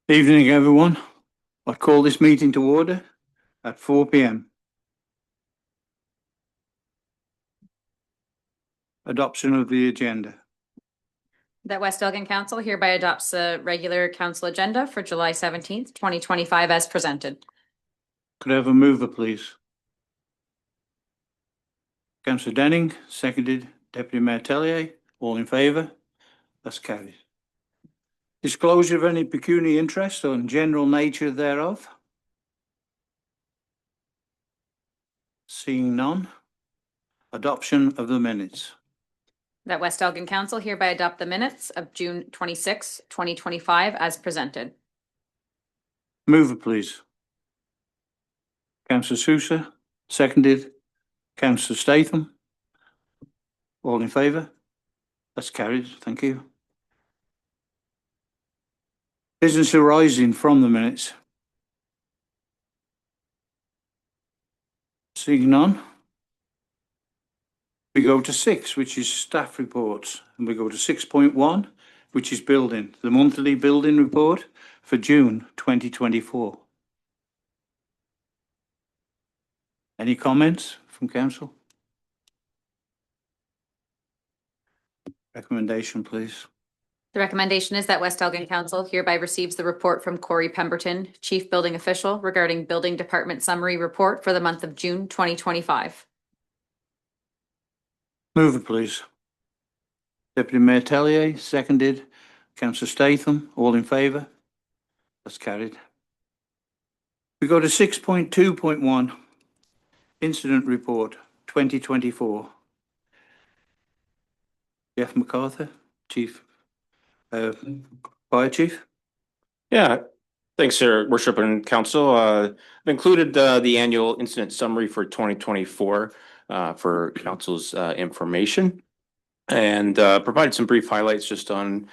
Evening, everyone. I call this meeting to order at 4 p.m. Adoption of the agenda. That West Elgin Council hereby adopts the regular council agenda for July 17th, 2025 as presented. Could I have a mover, please? Councillor Denning, seconded. Deputy Mayor Tellier, all in favour? That's carried. Disclosure of any pecuniary interest or general nature thereof? Seeing none. Adoption of the minutes. That West Elgin Council hereby adopt the minutes of June 26, 2025 as presented. Mover, please. Councillor Sousa, seconded. Councillor Statham, all in favour? That's carried. Thank you. Business arising from the minutes. Seeing none. We go to 6, which is staff reports, and we go to 6.1, which is building, the monthly building report for June 2024. Any comments from council? Recommendation, please. The recommendation is that West Elgin Council hereby receives the report from Corey Pemberton, Chief Building Official, regarding Building Department Summary Report for the month of June 2025. Move it, please. Deputy Mayor Tellier, seconded. Councillor Statham, all in favour? That's carried. We go to 6.2.1, Incident Report 2024. Jeff MacArthur, Chief, Fire Chief. Yeah, thanks, Your Worship and Council. I've included the annual incident summary for 2024 for Council's information, and provided some brief highlights just on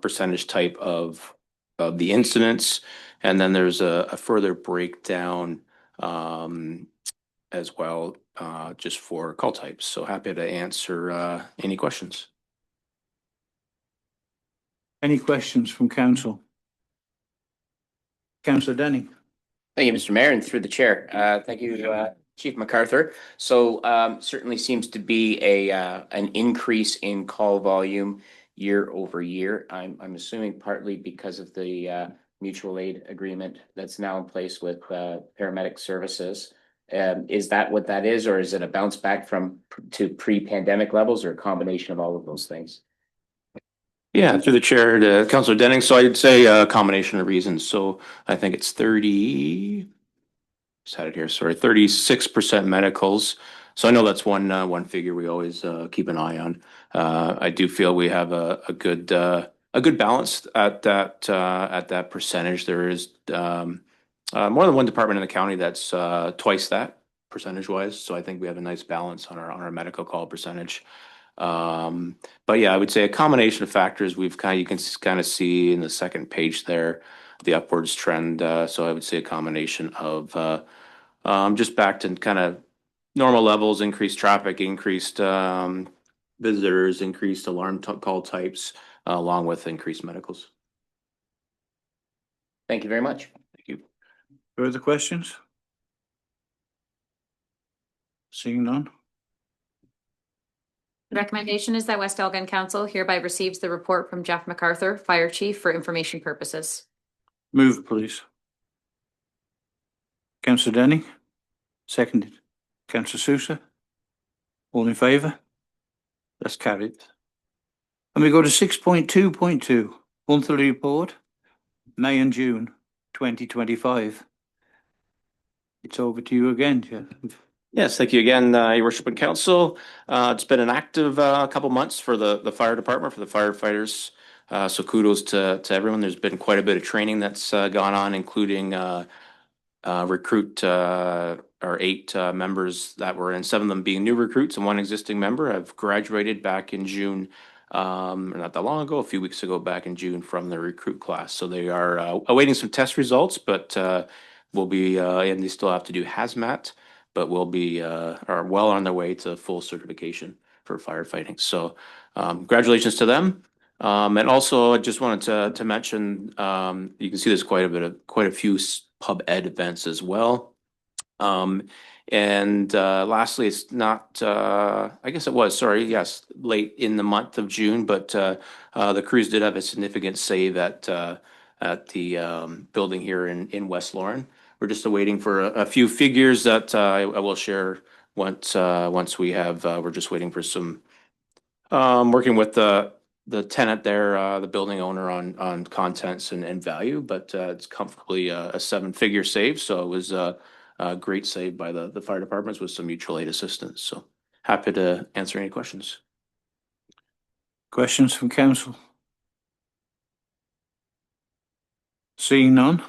percentage type of the incidents, and then there's a further breakdown as well just for call types. So happy to answer any questions. Any questions from council? Councillor Denning. Thank you, Mr. Mayor, and through the chair. Thank you, Chief MacArthur. So certainly seems to be an increase in call volume year over year. I'm assuming partly because of the mutual aid agreement that's now in place with paramedic services. Is that what that is, or is it a bounce back to pre-pandemic levels, or a combination of all of those things? Yeah, through the chair to Councillor Denning. So I'd say a combination of reasons. So I think it's 36% medicals. So I know that's one figure we always keep an eye on. I do feel we have a good balance at that percentage. There is more than one department in the county that's twice that percentage wise. So I think we have a nice balance on our medical call percentage. But yeah, I would say a combination of factors. You can kind of see in the second page there the upwards trend. So I would say a combination of just back to kind of normal levels, increased traffic, increased visitors, increased alarm call types, along with increased medicals. Thank you very much. Thank you. Further questions? Seeing none. The recommendation is that West Elgin Council hereby receives the report from Jeff MacArthur, Fire Chief, for information purposes. Move, please. Councillor Denning, seconded. Councillor Sousa, all in favour? That's carried. And we go to 6.2.2, monthly report, May and June 2025. It's over to you again, Jeff. Yes, thank you again, Your Worship and Council. It's been an active couple months for the fire department, for the firefighters. So kudos to everyone. There's been quite a bit of training that's gone on, including recruit our 8 members that were in, 7 of them being new recruits and 1 existing member have graduated back in June. Not that long ago, a few weeks ago, back in June, from the recruit class. So they are awaiting some test results, but will be, and they still have to do hazmat, but will be are well on their way to full certification for firefighting. So congratulations to them. And also, I just wanted to mention, you can see there's quite a few pub ed events as well. And lastly, it's not, I guess it was, sorry, yes, late in the month of June, but the Cruise did have a significant save at the building here in West Lauren. We're just waiting for a few figures that I will share once we have, we're just waiting for some, working with the tenant there, the building owner on contents and value, but it's comfortably a seven-figure save. So it was a great save by the fire departments with some mutual aid assistance. So happy to answer any questions. Questions from council? Seeing none,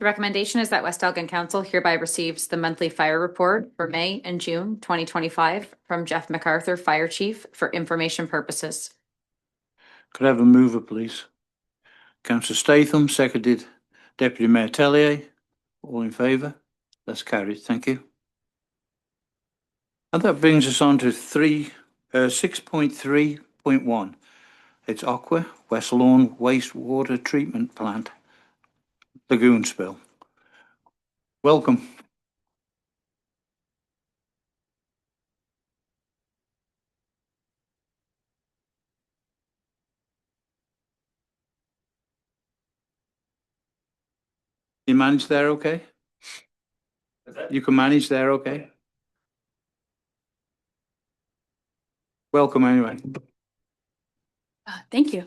The recommendation is that West Elgin Council hereby receives the monthly fire report for May and June 2025 from Jeff MacArthur, Fire Chief, for information purposes. could I have a mover, please? Councillor Statham, seconded Deputy Mayor Tellier. All in favour? That's carried. Thank you. And that brings us on to 6.3.1. It's Aqua West Lawn Wastewater Treatment Plant Lagoon Spill. Welcome. You manage there okay? You can manage there okay? Welcome anyway. Thank you.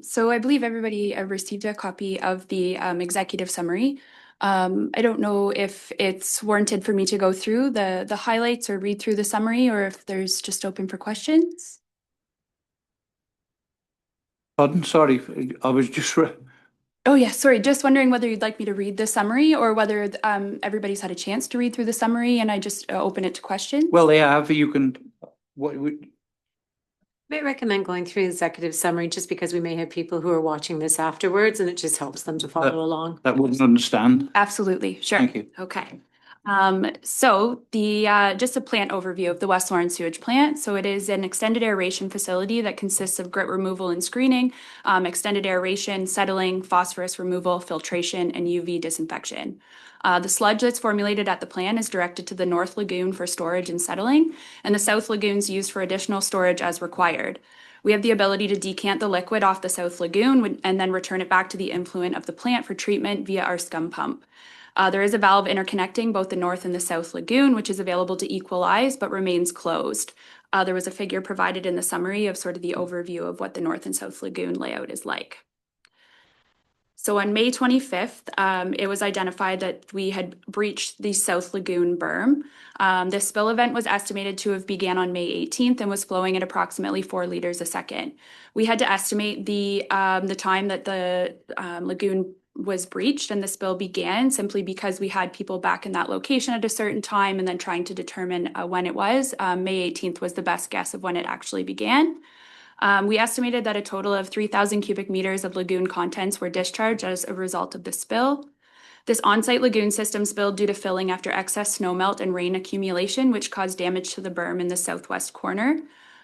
So I believe everybody received a copy of the executive summary. I don't know if it's warranted for me to go through the highlights or read through the summary, or if there's just open for questions. Pardon, sorry, I was just, Oh yeah, sorry, just wondering whether you'd like me to read the summary or whether everybody's had a chance to read through the summary and I just open it to questions. well, yeah, if you can, what, May recommend going through the executive summary just because we may have people who are watching this afterwards and it just helps them to follow along. that wouldn't understand. Absolutely, sure. Thank you. Okay. So the just a plant overview of the West Lauren sewage plant. So it is an extended aeration facility that consists of grit removal and screening, extended aeration, settling, phosphorus removal, filtration, and UV disinfection. The sludge that's formulated at the plant is directed to the North Lagoon for storage and settling, and the South Lagoon is used for additional storage as required. We have the ability to decant the liquid off the South Lagoon and then return it back to the influent of the plant for treatment via our scum pump. There is a valve interconnecting both the North and the South Lagoon, which is available to equalize but remains closed. There was a figure provided in the summary of sort of the overview of what the North and South Lagoon layout is like. So on May 25th, it was identified that we had breached the South Lagoon berm. This spill event was estimated to have began on May 18th and was flowing at approximately 4 liters a second. We had to estimate the time that the lagoon was breached and the spill began simply because we had people back in that location at a certain time and then trying to determine when it was. May 18th was the best guess of when it actually began. We estimated that a total of 3,000 cubic meters of lagoon contents were discharged as a result of the spill. This on-site lagoon system spilled due to filling after excess snowmelt and rain accumulation, which caused damage to the berm in the southwest corner.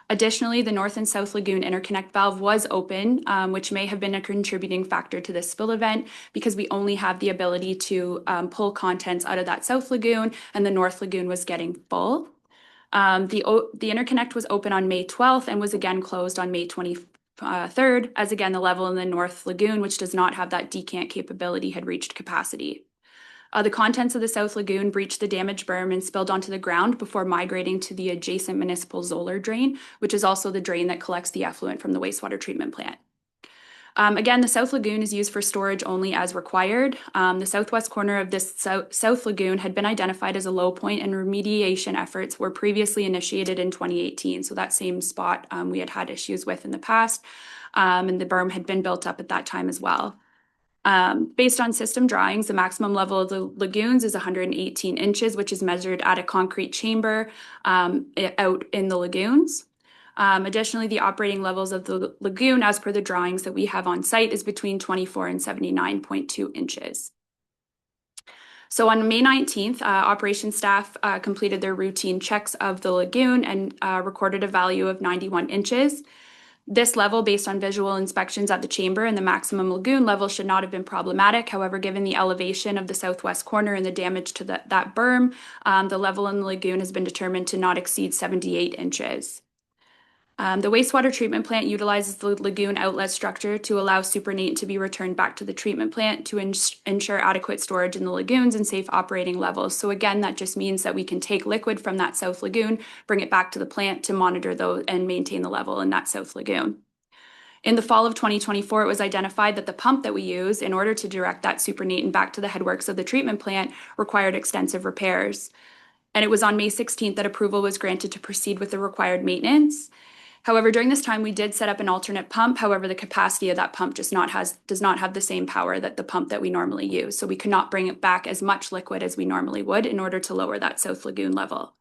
Additionally, the North and South Lagoon interconnect valve was open, which may have been a contributing factor to this spill event because we only have the ability to pull contents out of that South Lagoon and the North Lagoon was getting full. The interconnect was open on May 12th and was again closed on May 23rd, as again the level in the North Lagoon, which does not have that decant capability, had reached capacity. The contents of the South Lagoon breached the damaged berm and spilled onto the ground before migrating to the adjacent municipal Zoller drain, which is also the drain that collects the effluent from the wastewater treatment plant. Again, the South Lagoon is used for storage only as required. The southwest corner of this South Lagoon had been identified as a low point, and remediation efforts were previously initiated in 2018. So that same spot we had issues with in the past, and the berm had been built up at that time as well. Based on system drawings, the maximum level of the lagoons is 118 inches, which is measured at a concrete chamber out in the lagoons. Additionally, the operating levels of the lagoon, as per the drawings that we have on site, is between 24 and 79.2 inches. So on May 19th, operations staff completed their routine checks of the lagoon and recorded a value of 91 inches. This level, based on visual inspections at the chamber and the maximum lagoon level, should not have been problematic. However, given the elevation of the southwest corner and the damage to that berm, the level in the lagoon has been determined to not exceed 78 inches. The wastewater treatment plant utilizes the lagoon outlet structure to allow supernatant to be returned back to the treatment plant to ensure adequate storage in the lagoons and safe operating levels. So again, that just means that we can take liquid from that south lagoon, bring it back to the plant to monitor those and maintain the level in that south lagoon. In the fall of 2024, it was identified that the pump that we use in order to direct that supernatant back to the headworks of the treatment plant required extensive repairs. And it was on May 16th that approval was granted to proceed with the required maintenance. However, during this time, we did set up an alternate pump. However, the capacity of that pump does not have the same power that the pump that we normally use. So we could not bring it back as much liquid as we normally would in order to lower that south lagoon level.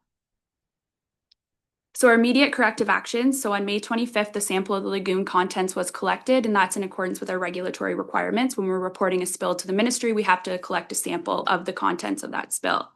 So our immediate corrective actions. So on May 25th, the sample of the lagoon contents was collected, and that's in accordance with our regulatory requirements. When we're reporting a spill to the ministry, we have to collect a sample of the contents of that spill.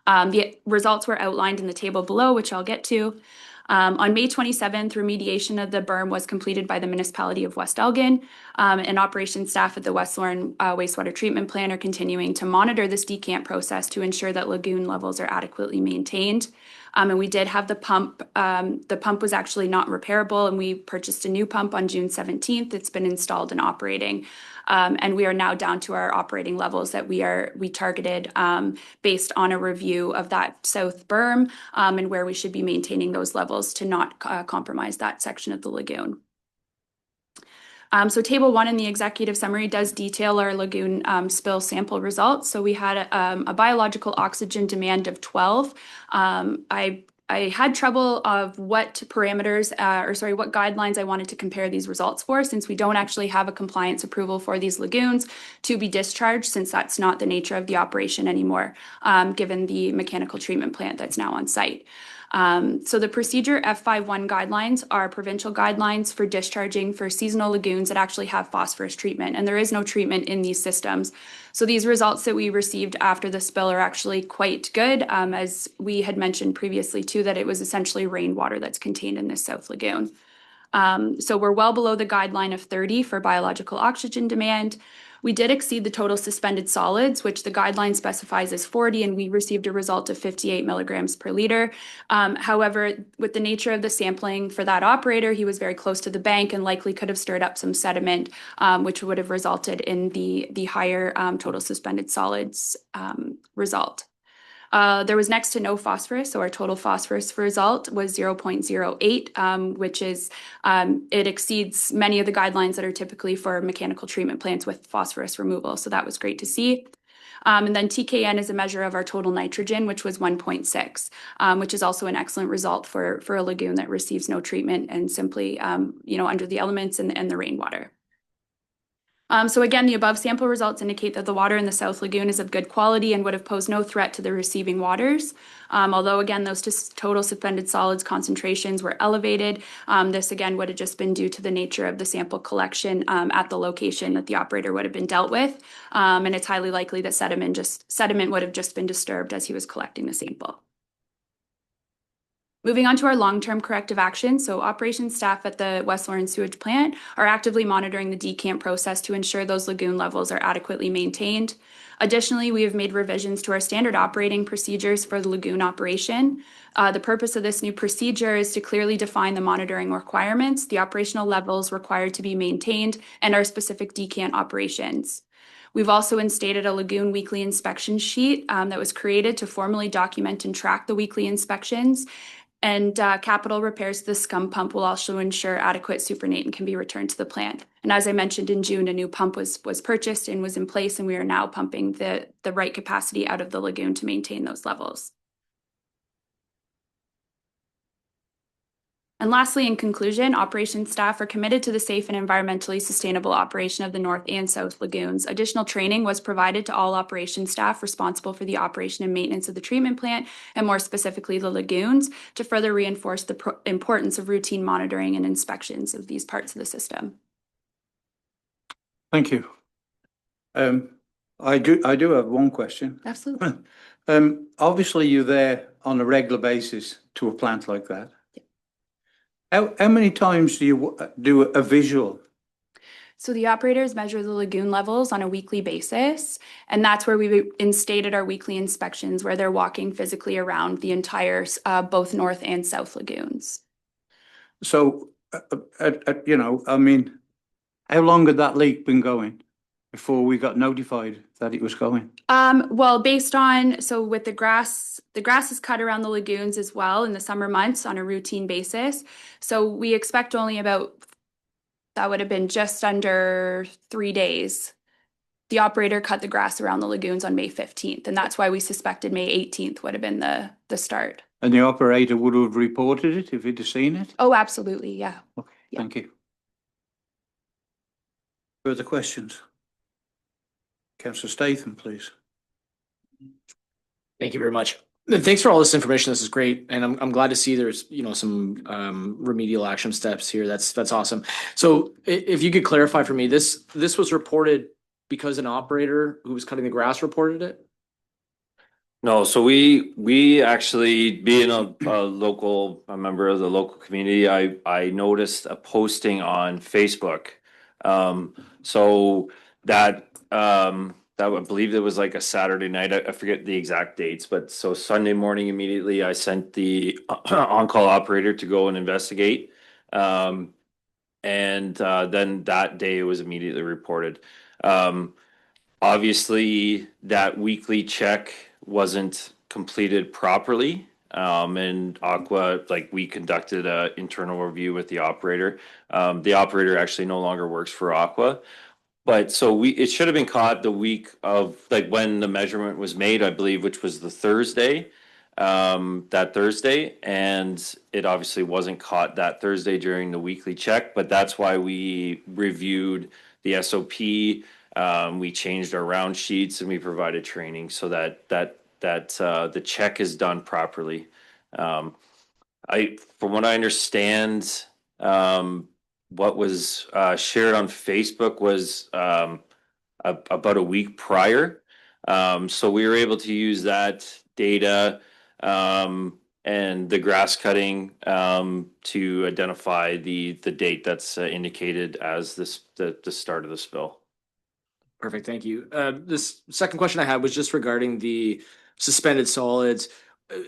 The results were outlined in the table below, which I'll get to. On May 27th, remediation of the berm was completed by the municipality of West Elgin, and operations staff at the West Lorne wastewater treatment plant are continuing to monitor this decant process to ensure that lagoon levels are adequately maintained. And we did have the pump. The pump was actually not repairable, and we purchased a new pump on June 17th. It's been installed and operating. And we are now down to our operating levels that we targeted based on a review of that south berm and where we should be maintaining those levels to not compromise that section of the lagoon. So table 1 in the executive summary does detail our lagoon spill sample results. So we had a biological oxygen demand of 12. I had trouble of what parameters, what guidelines I wanted to compare these results for, since we don't actually have a compliance approval for these lagoons to be discharged, since that's not the nature of the operation anymore, given the mechanical treatment plant that's now on site. So the procedure F51 guidelines are provincial guidelines for discharging for seasonal lagoons that actually have phosphorus treatment, and there is no treatment in these systems. So these results that we received after the spill are actually quite good, as we had mentioned previously too, that it was essentially rainwater that's contained in this south lagoon. So we're well below the guideline of 30 for biological oxygen demand. We did exceed the total suspended solids, which the guideline specifies as 40, and we received a result of 58 milligrams per liter. However, with the nature of the sampling for that operator, he was very close to the bank and likely could have stirred up some sediment, which would have resulted in the higher total suspended solids result. There was next to no phosphorus, so our total phosphorus result was 0.08, which is, it exceeds many of the guidelines that are typically for mechanical treatment plants with phosphorus removal, so that was great to see. And then TKN is a measure of our total nitrogen, which was 1.6, which is also an excellent result for a lagoon that receives no treatment and simply, under the elements and the rainwater. So again, the above sample results indicate that the water in the South Lagoon is of good quality and would have posed no threat to the receiving waters. Although again, those total suspended solids concentrations were elevated, this again would have just been due to the nature of the sample collection at the location that the operator would have been dealt with. And it's highly likely that sediment would have just been disturbed as he was collecting the sample. Moving on to our long-term corrective action. So operations staff at the West Lorne sewage plant are actively monitoring the decant process to ensure those lagoon levels are adequately maintained. Additionally, we have made revisions to our standard operating procedures for the lagoon operation. The purpose of this new procedure is to clearly define the monitoring requirements, the operational levels required to be maintained, and our specific decant operations. We've also instated a lagoon weekly inspection sheet that was created to formally document and track the weekly inspections. And capital repairs to the scum pump will also ensure adequate supernatant can be returned to the plant. And as I mentioned, in June, a new pump was purchased and was in place, and we are now pumping the right capacity out of the lagoon to maintain those levels. And lastly, in conclusion, operations staff are committed to the safe and environmentally sustainable operation of the North and South Lagoons. Additional training was provided to all operations staff responsible for the operation and maintenance of the treatment plant, and more specifically the lagoons, to further reinforce the importance of routine monitoring and inspections of these parts of the system. Thank you. I do have one question. Absolutely. Obviously you're there on a regular basis to a plant like that. How many times do you do a visual? So the operators measure the lagoon levels on a weekly basis, and that's where we instated our weekly inspections, where they're walking physically around the entire, both north and south lagoons. So, you know, I mean, how long had that leak been going before we got notified that it was going? Well, based on, so with the grass is cut around the lagoons as well in the summer months on a routine basis. So we expect only about, that would have been just under 3 days. The operator cut the grass around the lagoons on May 15th, and that's why we suspected May 18th would have been the start. And the operator would have reported it if he'd have seen it? Oh, absolutely, yeah. Okay, Yeah. thank you. Further questions? Councillor Statham, please. Thank you very much. And thanks for all this information. This is great. And I'm glad to see there's, some remedial action steps here. That's awesome. So if you could clarify for me, this was reported because an operator who was cutting the grass reported it? No, so we actually, being a member of the local community, I noticed a posting on Facebook. So that I believe it was like a Saturday night. I forget the exact dates, but so Sunday morning immediately I sent the on-call operator to go and investigate. And then that day it was immediately reported. Obviously that weekly check wasn't completed properly. And Aqua, like we conducted a internal review with the operator. The operator actually no longer works for Aqua. But so it should have been caught the week of like when the measurement was made, I believe, which was the Thursday, that Thursday. And it obviously wasn't caught that Thursday during the weekly check, but that's why we reviewed the SOP. We changed our round sheets and we provided training so that the check is done properly. From what I understand, what was shared on Facebook was about a week prior. So we were able to use that data and the grass cutting to identify the date that's indicated as the start of the spill. Perfect. Thank you. This second question I had was just regarding the suspended solids.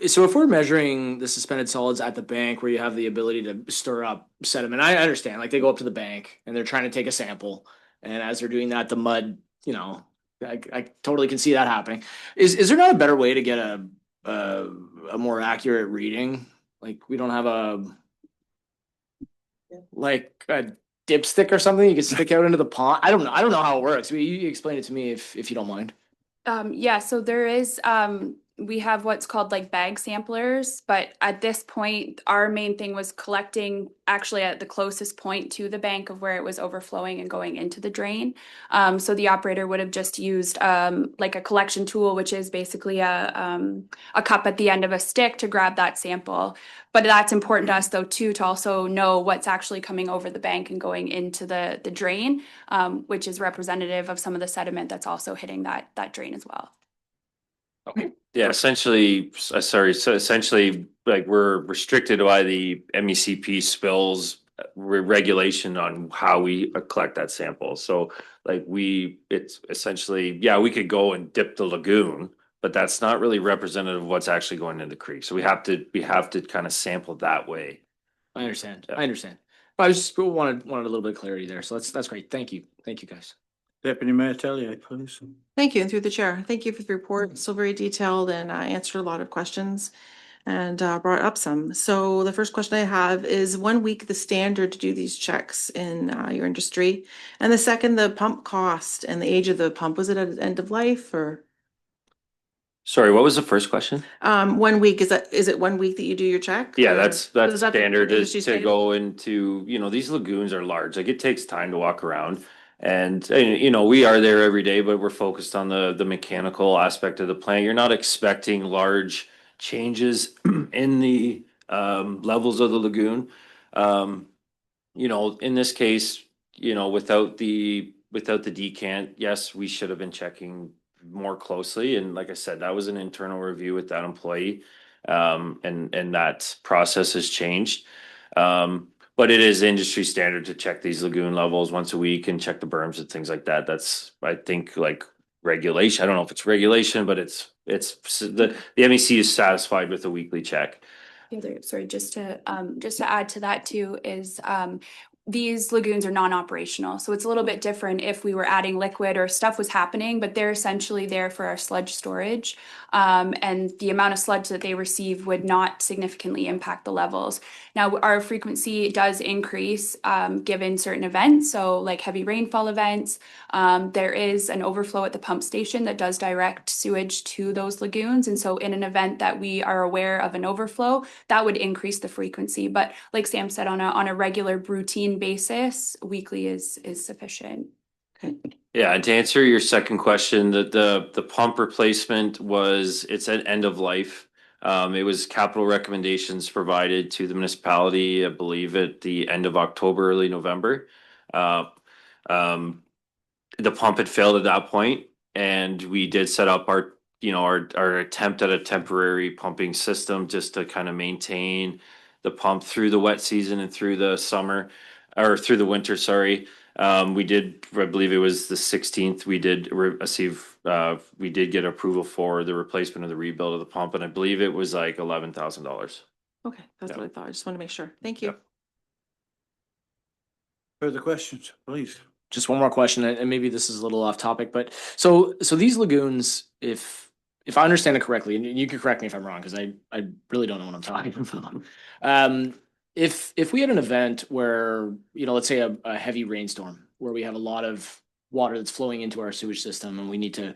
So if we're measuring the suspended solids at the bank where you have the ability to stir up sediment, I understand, like they go up to the bank and they're trying to take a sample. And as they're doing that, the mud, I totally can see that happening. Is there not a better way to get a more accurate reading? Like we don't have a dipstick or something you can stick out into the pond. I don't know how it works. You explain it to me if you don't mind. Yeah, so there is, we have what's called like bag samplers, but at this point, our main thing was collecting actually at the closest point to the bank of where it was overflowing and going into the drain. So the operator would have just used like a collection tool, which is basically a cup at the end of a stick to grab that sample. But that's important to us though too, to also know what's actually coming over the bank and going into the drain, which is representative of some of the sediment that's also hitting that drain as well. Okay. Yeah, essentially, like we're restricted by the MECP spills regulation on how we collect that sample. So like it's essentially, yeah, we could go and dip the lagoon, but that's not really representative of what's actually going in the creek. So we have to kind of sample that way. I understand. Yeah. I understand. I was just wanted a little bit of clarity there. So that's great. Thank you. Thank you guys. Deputy Mayor Tellier, please. Thank you, and through the chair, thank you for the report. So very detailed and answered a lot of questions and brought up some. So the first question I have is 1 week the standard to do these checks in your industry? And the second, the pump cost and the age of the pump, was it at end of life or? Sorry, what was the first question? 1 week, is it 1 week that you do your check? Yeah, or- that's is that the standard is industry to standard? go into, these lagoons are large, like it takes time to walk around. And we are there every day, but we're focused on the mechanical aspect of the plant. You're not expecting large changes in the levels of the lagoon. In this case, without the without the decant, yes, we should have been checking more closely. And like I said, that was an internal review with that employee. And that process has changed. But it is industry standard to check these lagoon levels once a week and check the berms and things like that. That's, I think, like regulation. I don't know if it's regulation, but it's the MEC is satisfied with a weekly check. Sorry, just to add to that too is these lagoons are non-operational, so it's a little bit different if we were adding liquid or stuff was happening, but they're essentially there for our sludge storage. And the amount of sludge that they receive would not significantly impact the levels. Now, our frequency does increase given certain events, so like heavy rainfall events. There is an overflow at the pump station that does direct sewage to those lagoons, and so in an event that we are aware of an overflow, that would increase the frequency. But like Sam said, on a regular routine basis, weekly is sufficient. Yeah, and to answer your second question, the pump replacement it's at end of life. It was capital recommendations provided to the municipality, I believe at the end of October, early November. The pump had failed at that point, and we did set up our attempt at a temporary pumping system just to kind of maintain the pump through the wet season and through the summer, or through the winter, sorry. We did, I believe it was the 16th, we did receive, we did get approval for the replacement of the rebuild of the pump, and I believe it was like $11,000. Okay, that's Yeah. what I thought. I just want to make sure. Thank you. Yep. Further questions, please? Just one more question, and maybe this is a little off topic, but so these lagoons, if I understand it correctly, and you can correct me if I'm wrong, because I really don't know what I'm talking about. If we had an event where, let's say a heavy rainstorm, where we have a lot of water that's flowing into our sewage system, and we need to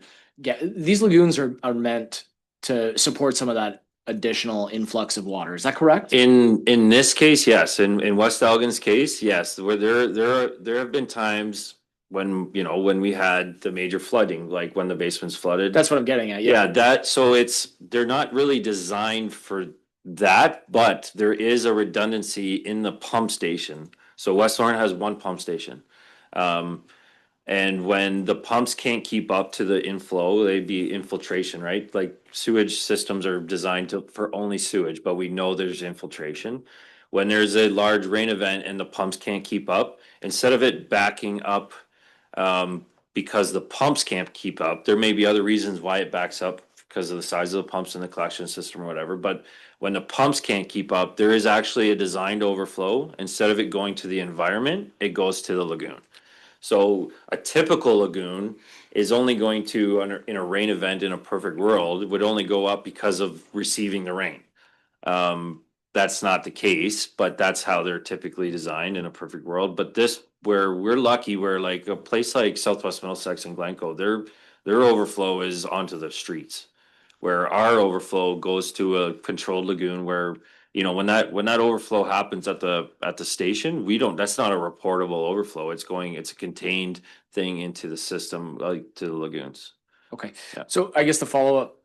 these lagoons are meant to support some of that additional influx of water. Is that correct? In this case, yes. In West Elgin's case, yes. Where there have been times when we had the major flooding, like when the basement's flooded. That's what I'm getting at. Yeah, they're not really designed for that, but there is a redundancy in the pump station. So West Lorne has one pump station. And when the pumps can't keep up to the inflow, they'd be infiltration, right? Like sewage systems are designed for only sewage, but we know there's infiltration. When there's a large rain event and the pumps can't keep up, instead of it backing up because the pumps can't keep up, there may be other reasons why it backs up because of the size of the pumps in the collection system or whatever. But when the pumps can't keep up, there is actually a designed overflow. Instead of it going to the environment, it goes to the lagoon. So a typical lagoon is only going to, in a rain event in a perfect world, would only go up because of receiving the rain. That's not the case, but that's how they're typically designed in a perfect world. But where we're lucky, where like a place like Southwest Middlesex and Glencoe, their overflow is onto the streets, where our overflow goes to a controlled lagoon where, when that overflow happens at the station, that's not a reportable overflow. It's a contained thing into the system, like to the lagoons. Okay. Yeah. So I guess the follow-up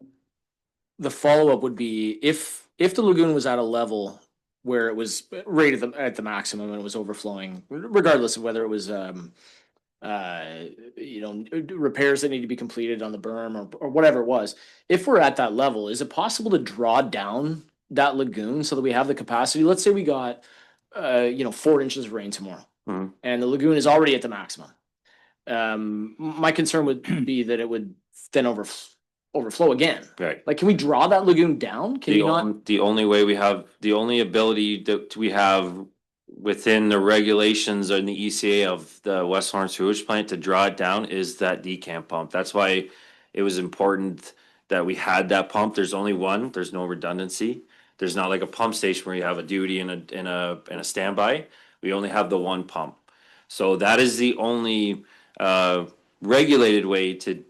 would be if the lagoon was at a level where it was rated at the maximum and it was overflowing, regardless of whether it was repairs that need to be completed on the berm or whatever it was. If we're at that level, is it possible to draw down that lagoon so that we have the capacity? Let's say we got 4 inches of rain tomorrow, Mhm. and the lagoon is already at the maximum. My concern would be that it would then overflow again. Right. Like, can we draw that lagoon down? Can you not? The only ability that we have within the regulations and the ECA of the West Lawrence sewage plant to draw it down is that decant pump. That's why it was important that we had that pump. There's only one. There's no redundancy. There's not like a pump station where you have a duty and a standby. We only have the one pump. So that is the only regulated way to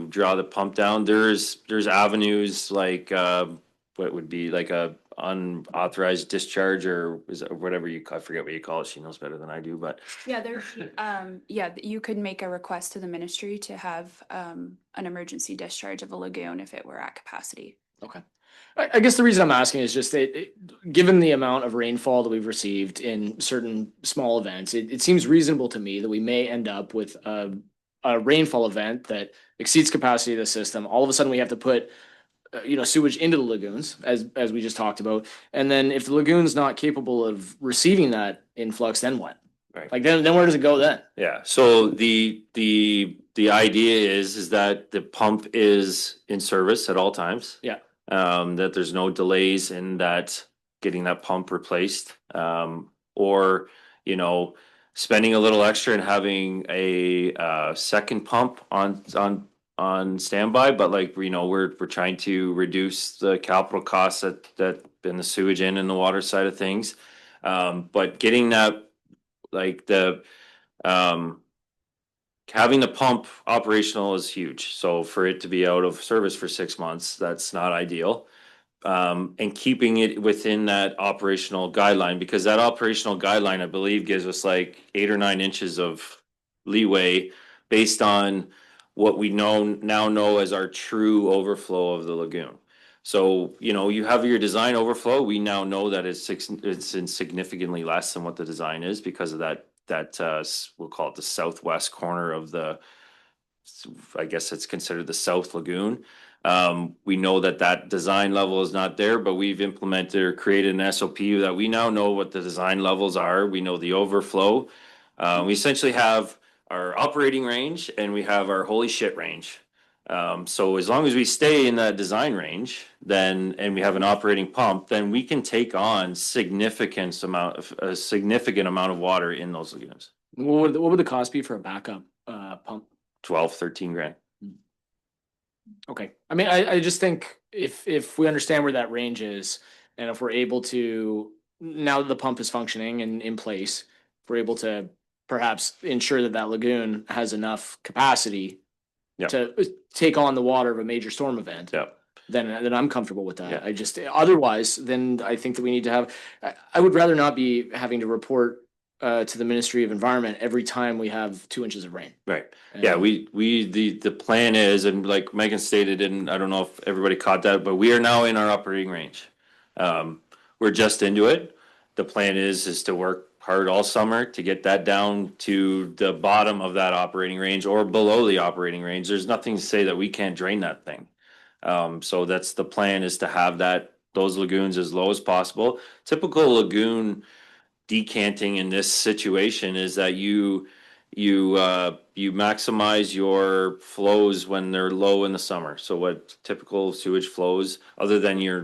draw the pump down. There's avenues like what would be like a unauthorized discharge or whatever I forget what you call it. She knows better than I do, but You could make a request to the ministry to have an emergency discharge of a lagoon if it were at capacity. Okay. I guess the reason I'm asking is just that, given the amount of rainfall that we've received in certain small events, it seems reasonable to me that we may end up with a rainfall event that exceeds capacity of the system. All of a sudden, we have to put sewage into the lagoons, as we just talked about. And then if the lagoon's not capable of receiving that influx, then what? Right. Like then where does it go then? Yeah, so the idea is that the pump is in service at all times. Yeah. That there's no delays in that, getting that pump replaced. Or, spending a little extra and having a second pump on standby, but like, we're trying to reduce the capital costs that in the sewage and in the water side of things. But getting that, like having the pump operational is huge. So for it to be out of service for 6 months, that's not ideal. And keeping it within that operational guideline, because that operational guideline, I believe, gives us like 8 or 9 inches of leeway based on what we now know as our true overflow of the lagoon. So, you have your design overflow. We now know that it's significantly less than what the design is because of that we'll call it the southwest corner of I guess it's considered the South Lagoon. We know that design level is not there, but we've implemented or created an SOP that we now know what the design levels are. We know the overflow. We essentially have our operating range and we have our holy shit range. So as long as we stay in that design range, and we have an operating pump, then we can take on a significant amount of water in those lagoons. What would the cost be for a backup pump? 12-13 grand. Okay. I mean, I just think if we understand where that range is, and if we're able to, now that the pump is functioning and in place, if we're able to perhaps ensure that lagoon has enough capacity to take on the water of a major storm event, then I'm comfortable with that. Yeah. I just, otherwise, then I think that we need to have, I would rather not be having to report to the Ministry of Environment every time we have 2 inches of rain. Right. Yeah, the plan is, and like Megan stated, and I don't know if everybody caught that, but we are now in our operating range. We're just into it. The plan is to work hard all summer to get that down to the bottom of that operating range or below the operating range. There's nothing to say that we can't drain that thing. So that's the plan, is to have those lagoons as low as possible. Typical lagoon decanting in this situation is that you maximize your flows when they're low in the summer. So what typical sewage flows, other than your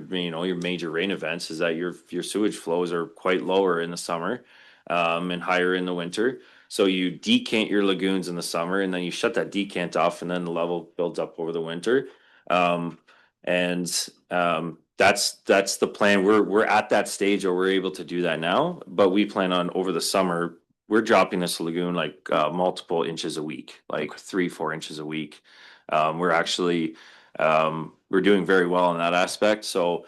major rain events, is that your sewage flows are quite lower in the summer, and higher in the winter. So you decant your lagoons in the summer, and then you shut that decant off, and then the level builds up over the winter. That's the plan. We're at that stage where we're able to do that now, but we plan on, over the summer, we're dropping this lagoon like multiple inches a week, like 3-4 inches a week. We're actually we're doing very well in that aspect. So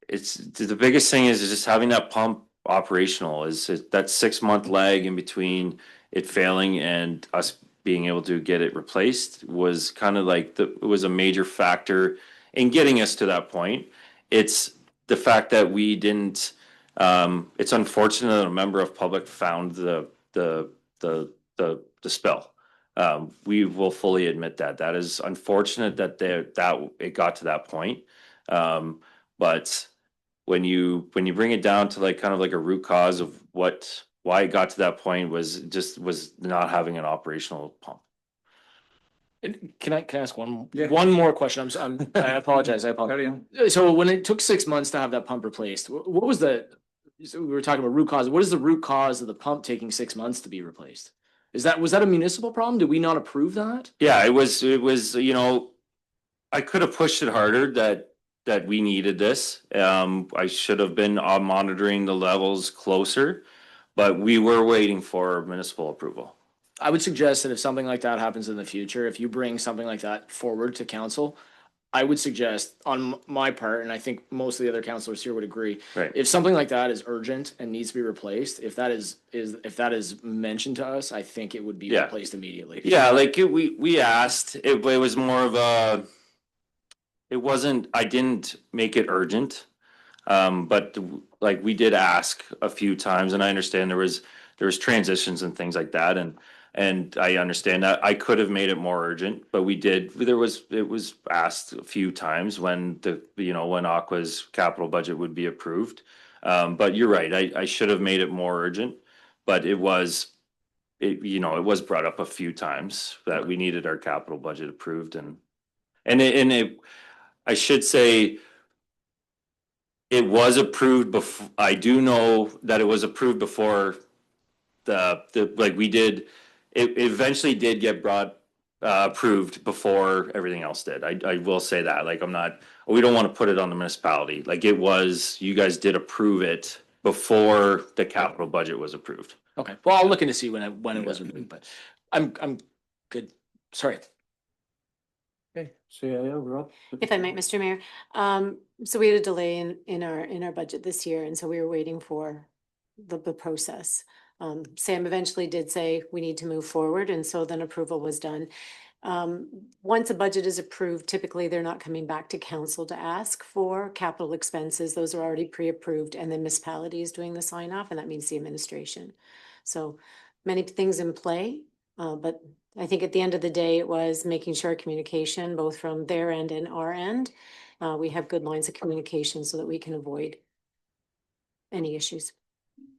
it's the biggest thing is just having that pump operational. Is that 6-month lag in between it failing and us being able to get it replaced was kind of like it was a major factor in getting us to that point. It's the fact that we didn't. It's unfortunate that a member of public found the spill. We will fully admit that is unfortunate that it got to that point. But when you bring it down to like kind of like a root cause of why it got to that point was not having an operational pump. Can I ask one more question? I apologize. Carry on. So when it took 6 months to have that pump replaced, what was so we were talking about root cause. What is the root cause of the pump taking 6 months to be replaced? Was that a municipal problem? Did we not approve that? Yeah, it was, I could have pushed it harder that we needed this. I should have been monitoring the levels closer, but we were waiting for municipal approval. I would suggest that if something like that happens in the future, if you bring something like that forward to council, I would suggest on my part, and I think most of the other councilors here would agree, Right. if something like that is urgent and needs to be replaced, if that is mentioned to us, I think it would be replaced immediately. Yeah, like we asked, it was more of it wasn't, I didn't make it urgent. But like we did ask a few times, and I understand there was transitions and things like that, and I understand that I could have made it more urgent, but we did. It was asked a few times when when Aqua's capital budget would be approved. But you're right, I should have made it more urgent, but it was brought up a few times that we needed our capital budget approved, I should say it was approved before. I do know that it was approved before it eventually did get approved before everything else did. I will say that, like, we don't want to put it on the municipality. Like, you guys did approve it before the capital budget was approved. Okay, well, I'll look into see when it was removed, but I'm good. Sorry. Okay, CIO, Rob. If I might, Mr. Mayor, so we had a delay in our budget this year, and so we were waiting for the process. Sam eventually did say we need to move forward, and so then approval was done. Once a budget is approved, typically they're not coming back to council to ask for capital expenses. Those are already pre-approved, and the municipality is doing the sign off, and that means the administration. So many things in play, but I think at the end of the day, it was making sure communication, both from their end and our end, we have good lines of communication so that we can avoid any issues.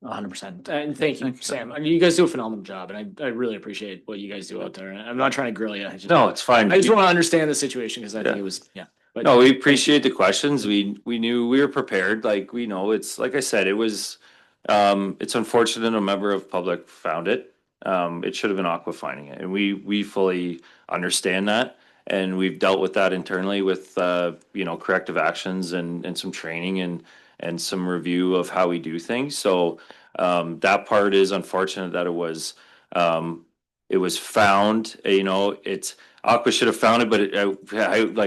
100%. And thank you, Thank you. Sam. I mean, you guys do a phenomenal job, and I really appreciate what you guys do out there. I'm not trying to grill you. No, it's fine. I just want to understand the situation because I think Yeah. it was, yeah. But No, we appreciate the questions. We knew we were prepared. Like, we know it's, like I said, it was, it's unfortunate a member of public found it. It should have been Aqua finding it, and we fully understand that. And we've dealt with that internally with, corrective actions and some training and some review of how we do things. So, that part is unfortunate that it was found, Aqua should have found it, but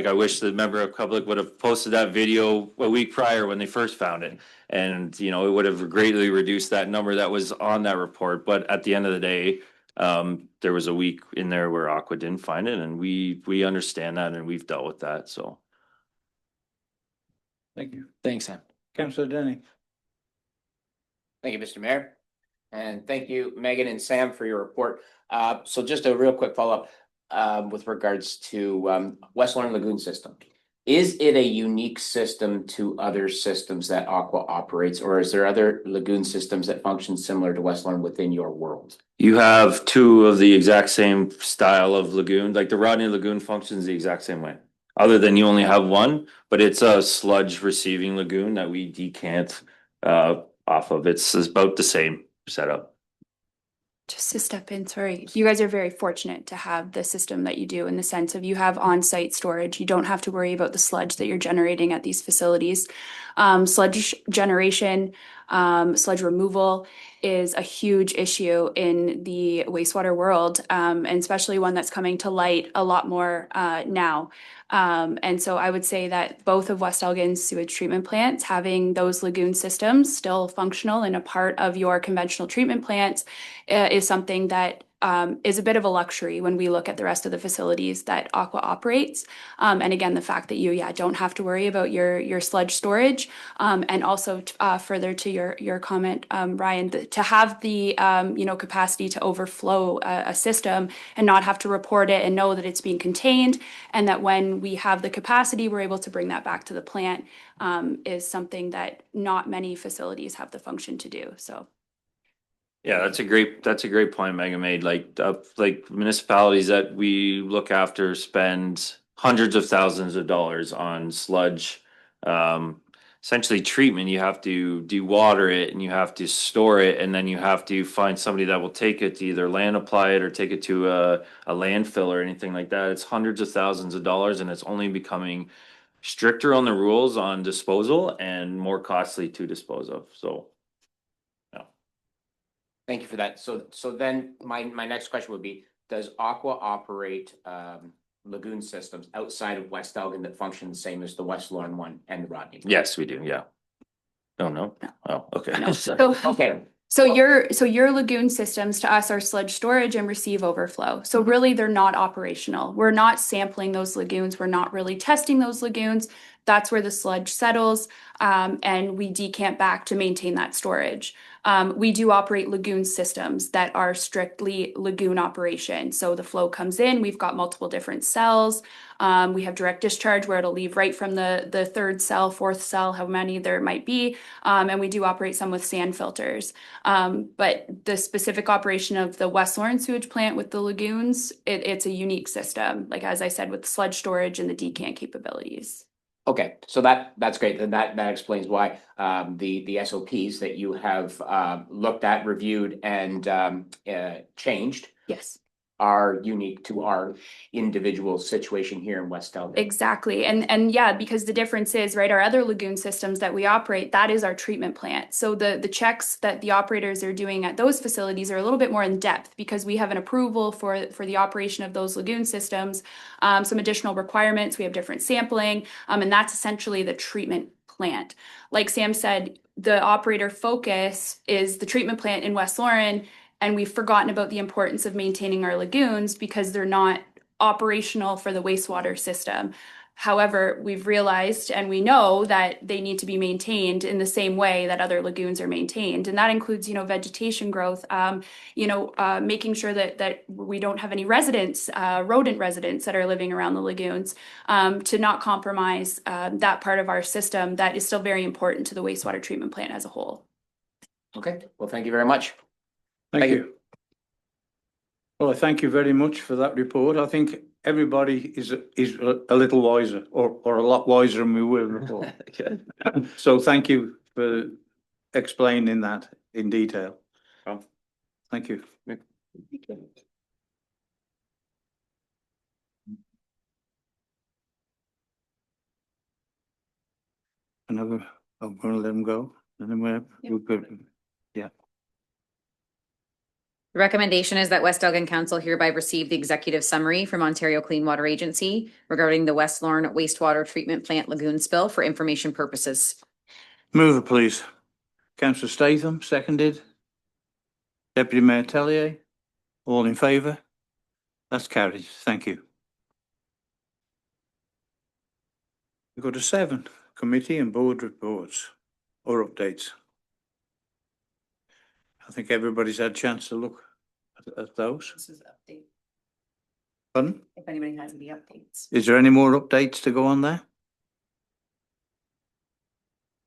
I wish the member of public would have posted that video a week prior when they first found it. And, it would have greatly reduced that number that was on that report. But at the end of the day, there was a week in there where Aqua didn't find it, and we understand that, and we've dealt with that, so. Thank you. thanks, Sam. Councillor Denny. Thank you, Mr. Mayor. And thank you, Megan and Sam, for your report. So just a real quick follow-up with regards to West Lorne Lagoon system. Is it a unique system to other systems that Aqua operates, or is there other lagoon systems that function similar to West Lorne within your world? You have two of the exact same style of lagoon, like the Rodney Lagoon functions the exact same way. Other than you only have one, but it's a sludge receiving lagoon that we decant off of. It's about the same setup. Just to step in, sorry, you guys are very fortunate to have the system that you do, in the sense of you have on-site storage. You don't have to worry about the sludge that you're generating at these facilities. Sludge generation, sludge removal is a huge issue in the wastewater world, and especially one that's coming to light a lot more now. And so I would say that both of West Elgin's sewage treatment plants, having those lagoon systems still functional and a part of your conventional treatment plants, is something that is a bit of a luxury when we look at the rest of the facilities that Aqua operates. And again, the fact that you don't have to worry about your sludge storage, and also further to your comment, Ryan, to have the capacity to overflow a system and not have to report it and know that it's being contained, and that when we have the capacity, we're able to bring that back to the plant, is something that not many facilities have the function to do. So. Yeah, that's a great point Megan made. Like municipalities that we look after spend hundreds of thousands of dollars on sludge, essentially treatment. You have to dewater it, and you have to store it, and then you have to find somebody that will take it to either land apply it or take it to a landfill or anything like that. It's hundreds of thousands of dollars, and it's only becoming stricter on the rules on disposal and more costly to dispose of. So. Thank you for that. So then my next question would be, does Aqua operate lagoon systems outside of West Elgin that function the same as the West Lorne one and the Rodney? Yes, we do. Yeah. Oh, no. Oh, okay. No. So, Okay, So your lagoon systems to us are sludge storage and receive overflow. So really, they're not operational. We're not sampling those lagoons. We're not really testing those lagoons. That's where the sludge settles, and we decant back to maintain that storage. We do operate lagoon systems that are strictly lagoon operation. So the flow comes in, we've got multiple different cells. We have direct discharge where it'll leave right from the third cell, fourth cell, how many there might be. And we do operate some with sand filters. But the specific operation of the West Lawrence sewage plant with the lagoons, it's a unique system, like as I said, with sludge storage and the decant capabilities. Okay, so that's great. Then that explains why the SOPs that you have looked at, reviewed, and changed Yes. are unique to our individual situation here in West Elgin. Exactly. And yeah, because the difference is, right, our other lagoon systems that we operate, that is our treatment plant. So the checks that the operators are doing at those facilities are a little bit more in depth because we have an approval for the operation of those lagoon systems, some additional requirements, we have different sampling, and that's essentially the treatment plant. Like Sam said, the operator focus is the treatment plant in West Lauren, and we've forgotten about the importance of maintaining our lagoons because they're not operational for the wastewater system. However, we've realized and we know that they need to be maintained in the same way that other lagoons are maintained. And that includes, vegetation growth, making sure that we don't have any residents, rodent residents that are living around the lagoons, to not compromise that part of our system that is still very important to the wastewater treatment plant as a whole. Okay, well, thank you very much. Thank you. Well, I thank you very much for that report. I think everybody is a little wiser or a lot wiser than we were before. So thank you for explaining that in detail. Oh. Thank you. Another, I'm gonna let them go. And then we're good. Yeah. The recommendation is that West Elgin Council hereby receive the executive summary from Ontario Clean Water Agency regarding the West Lorne wastewater treatment plant lagoon spill for information purposes. Move it, please. Councillor Statham, seconded. Deputy Mayor Tellier, all in favour? That's carried. Thank you. We go to 7, committee and board reports or updates. I think everybody's had a chance to look at those. This is an update. Pardon? If anybody has any updates. Is there any more updates to go on there?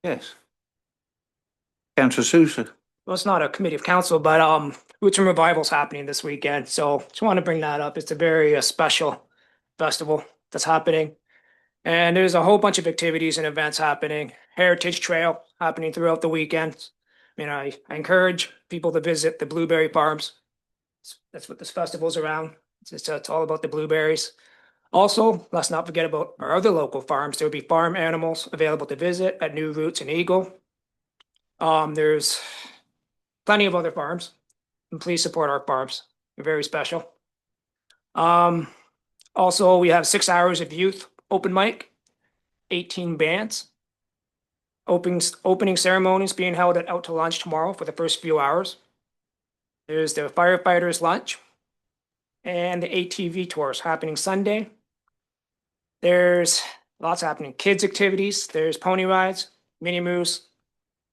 Yes. Councillor Sousa. Well, it's not a committee of council, but Roots and Revival's happening this weekend, so just want to bring that up. It's a very special festival that's happening. And there's a whole bunch of activities and events happening. Heritage Trail happening throughout the weekend. I encourage people to visit the blueberry farms. That's what this festival's around. It's all about the blueberries. Also, let's not forget about our other local farms. There will be farm animals available to visit at New Roots and Eagle. There's plenty of other farms, and please support our farms. They're very special. Also, we have 6 hours of youth open mic, 18 bands. Opening ceremonies being held at Out to Lunch tomorrow for the first few hours. There's the firefighters lunch and the ATV tours happening Sunday. There's lots happening. Kids activities. There's pony rides, mini moose,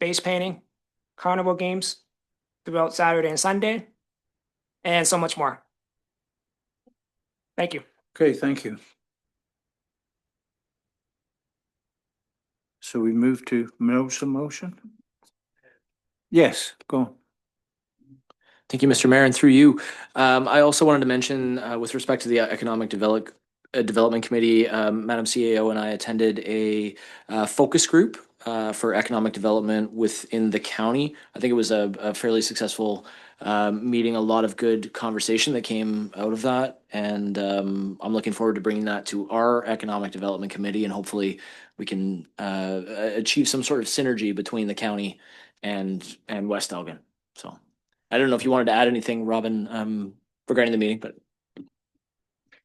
face painting, carnival games throughout Saturday and Sunday, and so much more. Thank you. Okay, thank you. So we move to motion? Yes, go on. Thank you, Mr. Mayor, and through you. I also wanted to mention, with respect to the Economic Development Committee, Madam CAO and I attended a focus group for economic development within the county. I think it was a fairly successful meeting, a lot of good conversation that came out of that. And I'm looking forward to bringing that to our Economic Development Committee, and hopefully we can achieve some sort of synergy between the county and West Elgin. So I don't know if you wanted to add anything, Robin, regarding the meeting, but.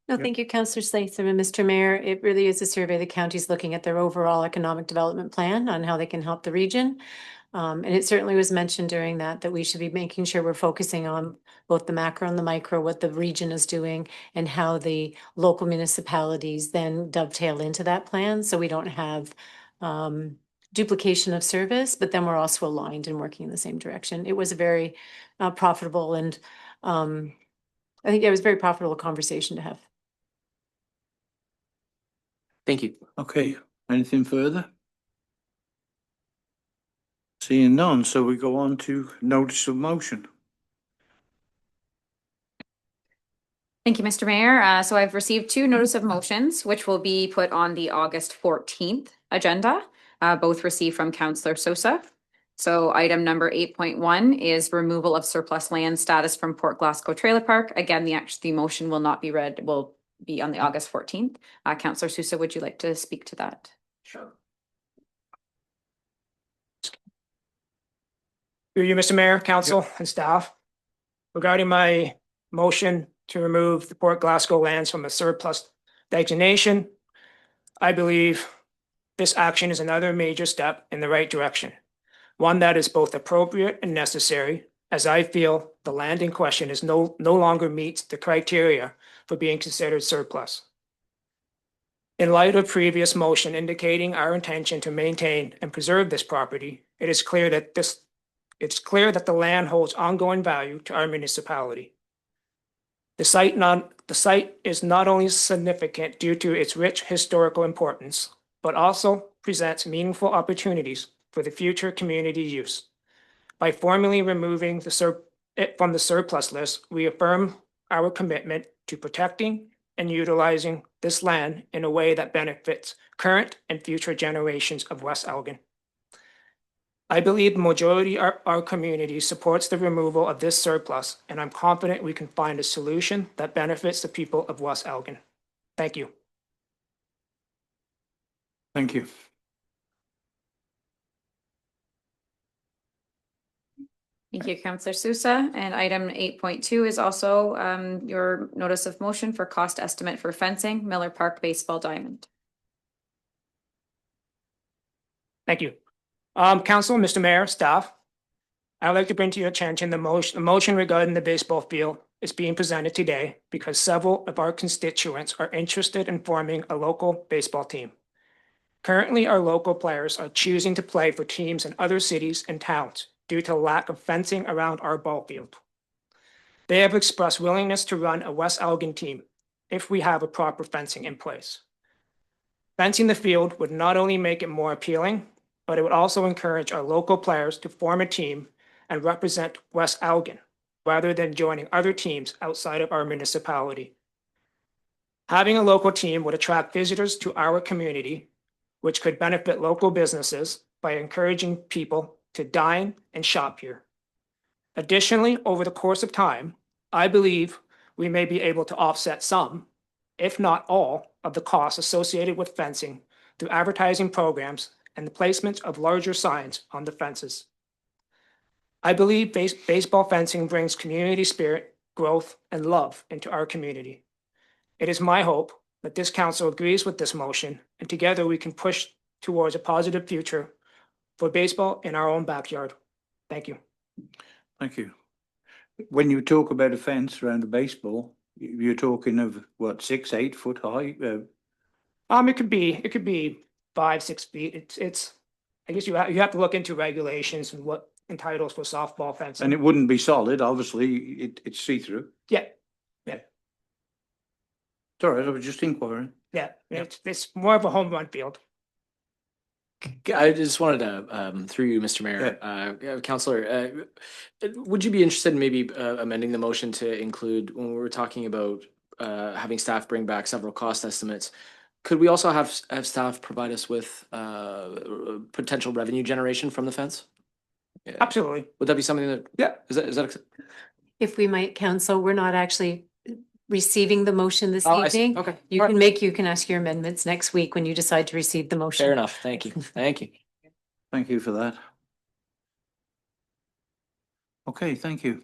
No, thank you, Councillor Statham and Mr. Mayor. It really is a survey. The county's looking at their overall economic development plan on how they can help the region. And it certainly was mentioned during that we should be making sure we're focusing on both the macro and the micro, what the region is doing and how the local municipalities then dovetail into that plan. So we don't have duplication of service, but then we're also aligned and working in the same direction. It was a very profitable and I think it was a very profitable conversation to have. Thank you. Okay, anything further? Seeing none, so we go on to notice of motion. Thank you, Mr. Mayor. So I've received two notice of motions, which will be put on the August 14th agenda, both received from Councillor Sosa. So item number 8.1 is removal of surplus land status from Port Glasgow Trailer Park. Again, the motion will not be read, will be on the August 14th. Councillor Sousa, would you like to speak to that? Sure. Through you, Mr. Mayor, council and staff. Regarding my motion to remove the Port Glasgow lands from the surplus designation, I believe this action is another major step in the right direction. One that is both appropriate and necessary, as I feel the land in question is no longer meets the criteria for being considered surplus. In light of previous motion indicating our intention to maintain and preserve this property, it is clear that the land holds ongoing value to our municipality. The site is not only significant due to its rich historical importance, but also presents meaningful opportunities for the future community use. By formally removing it from the surplus list, we affirm our commitment to protecting and utilizing this land in a way that benefits current and future generations of West Elgin. I believe the majority of our community supports the removal of this surplus, and I'm confident we can find a solution that benefits the people of West Elgin. Thank you. Thank you. Thank you, Councillor Sousa. And item 8.2 is also your notice of motion for cost estimate for fencing, Miller Park Baseball Diamond. Thank you. Council, Mr. Mayor, staff, I'd like to bring to your attention the motion regarding the baseball field is being presented today because several of our constituents are interested in forming a local baseball team. Currently, our local players are choosing to play for teams in other cities and towns due to lack of fencing around our ball field. They have expressed willingness to run a West Elgin team if we have a proper fencing in place. Fencing the field would not only make it more appealing, but it would also encourage our local players to form a team and represent West Elgin rather than joining other teams outside of our municipality. Having a local team would attract visitors to our community, which could benefit local businesses by encouraging people to dine and shop here. Additionally, over the course of time, I believe we may be able to offset some, if not all, of the costs associated with fencing through advertising programs and the placement of larger signs on the fences. I believe baseball fencing brings community spirit, growth, and love into our community. It is my hope that this council agrees with this motion, and together we can push towards a positive future for baseball in our own backyard. Thank you. Thank you. When you talk about a fence around a baseball, you're talking of what, 6, 8 foot high? It could be 5, 6 feet. It's I guess you have to look into regulations and what entitles for softball fencing. And it wouldn't be solid, obviously, it's see-through. Yeah, It's all right, I was just inquiring. yeah. It's more of a home run field. I just wanted to, through you, Mr. Mayor, Councillor, would you be interested in maybe amending the motion to include, when we were talking about having staff bring back several cost estimates, could we also have staff provide us with potential revenue generation from the fence? Yeah. Absolutely. Would that be something that, yeah, is that? If we might, council, we're not actually receiving the motion this Oh, I see. evening. Okay. You All can right. you can ask your amendments next week when you decide to receive the motion. Fair enough. Thank you. Thank you. Thank you for that. Okay, thank you.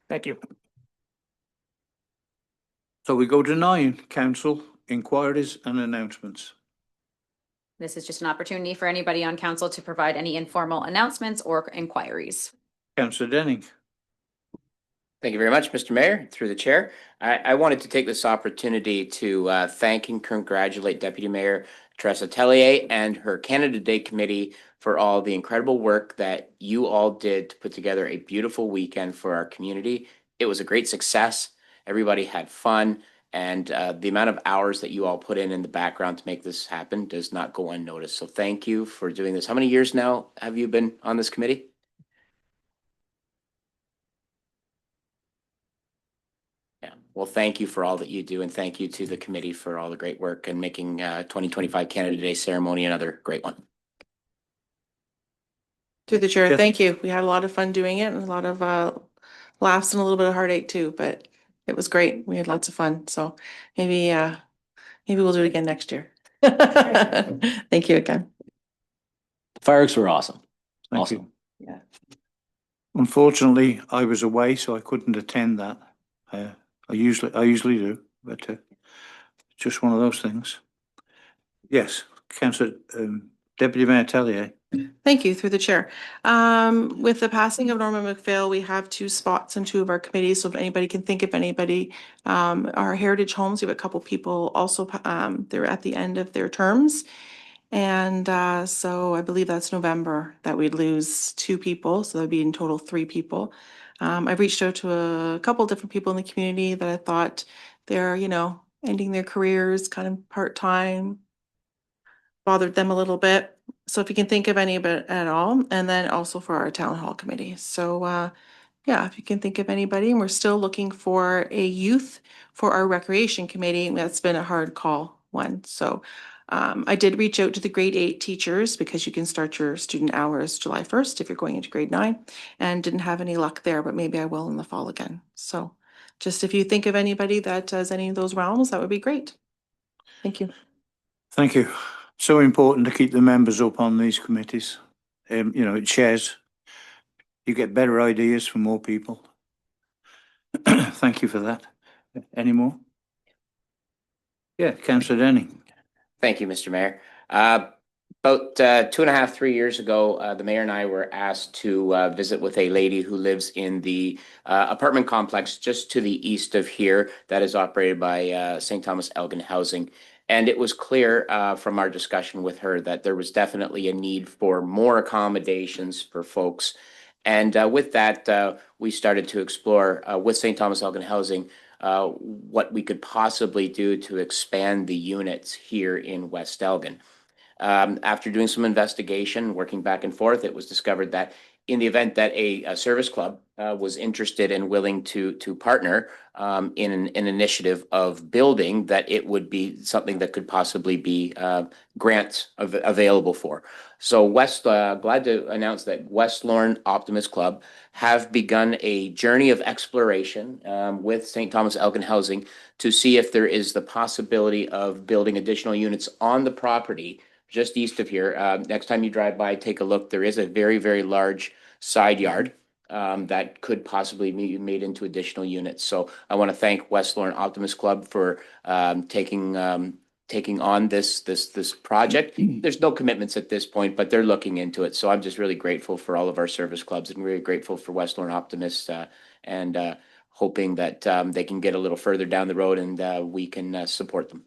Thank you. So we go to 9, council inquiries and announcements. This is just an opportunity for anybody on council to provide any informal announcements or inquiries. Councillor Denning. Thank you very much, Mr. Mayor, through the chair. I wanted to take this opportunity to thank and congratulate Deputy Mayor Teresa Tellier and her Canada Day Committee for all the incredible work that you all did to put together a beautiful weekend for our community. It was a great success. Everybody had fun, and the amount of hours that you all put in the background to make this happen does not go unnoticed. So thank you for doing this. How many years now have you been on this committee? Yeah, well, thank you for all that you do, and thank you to the committee for all the great work and making 2025 Canada Day ceremony another great one. Through the chair, Yes. thank you. We had a lot of fun doing it and a lot of laughs and a little bit of heartache too, but it was great. We had lots of fun. So maybe we'll do it again next year. Thank you again. Fireworks were awesome. Thank Awesome. you. Yeah. Unfortunately, I was away, so I couldn't attend that. I usually do, but it's just one of those things. Yes, Councillor Deputy Mayor Tellier. Thank you, through the chair. With the passing of Norman MacPhail, we have 2 spots in 2 of our committees. So if anybody can think of anybody, our Heritage Homes, we have a couple people also, they're at the end of their terms. And so I believe that's November that we'd lose 2 people. So that'd be in total 3 people. I've reached out to a couple different people in the community that I thought they're, ending their careers kind of part-time, bothered them a little bit. So if you can think of any of it at all, and then also for our town hall committee. So yeah, if you can think of anybody, and we're still looking for a youth for our recreation committee. That's been a hard call one. So I did reach out to the grade 8 teachers because you can start your student hours July 1st if you're going into grade 9, and didn't have any luck there, but maybe I will in the fall again. So just if you think of anybody that does any of those realms, that would be great. Thank you. Thank you. So important to keep the members up on these committees. It shares. You get better ideas from more people. Thank you for that. Any more? Yeah, Councillor Denning. Thank you, Mr. Mayor. About 2.5, 3 years ago, the mayor and I were asked to visit with a lady who lives in the apartment complex just to the east of here that is operated by St. Thomas Elgin Housing. And it was clear from our discussion with her that there was definitely a need for more accommodations for folks. And with that, we started to explore with St. Thomas Elgin Housing what we could possibly do to expand the units here in West Elgin. After doing some investigation, working back and forth, it was discovered that in the event that a service club was interested and willing to partner in an initiative of building, that it would be something that could possibly be grants available for. So glad to announce that West Lorne Optimist Club have begun a journey of exploration with St. Thomas Elgin Housing to see if there is the possibility of building additional units on the property just east of here. Next time you drive by, take a look. There is a very, very large side yard that could possibly be made into additional units. So I want to thank West Lorne Optimist Club for taking on this project. There's no commitments at this point, but they're looking into it. So I'm just really grateful for all of our service clubs and really grateful for West Lorne Optimists and hoping that they can get a little further down the road and we can support them.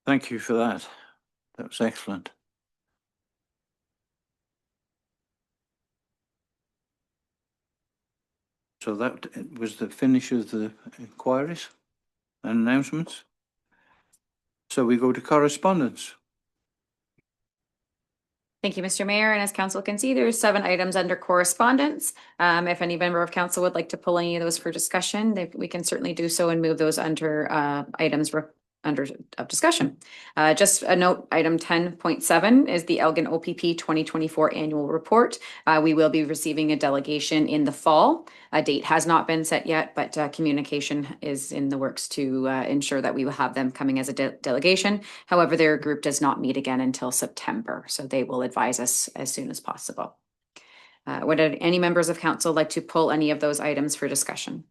Thank you for that. That was excellent. So that was the finish of the inquiries and announcements. So we go to correspondence. Thank you, Mr. Mayor. And as council can see, there's 7 items under correspondence. If any member of council would like to pull any of those for discussion, we can certainly do so and move those under items under discussion. Just a note, item 10.7 is the Elgin OPP 2024 annual report. We will be receiving a delegation in the fall. A date has not been set yet, but communication is in the works to ensure that we will have them coming as a delegation. However, their group does not meet again until September, so they will advise us as soon as possible. Would any members of council like to pull any of those items for discussion?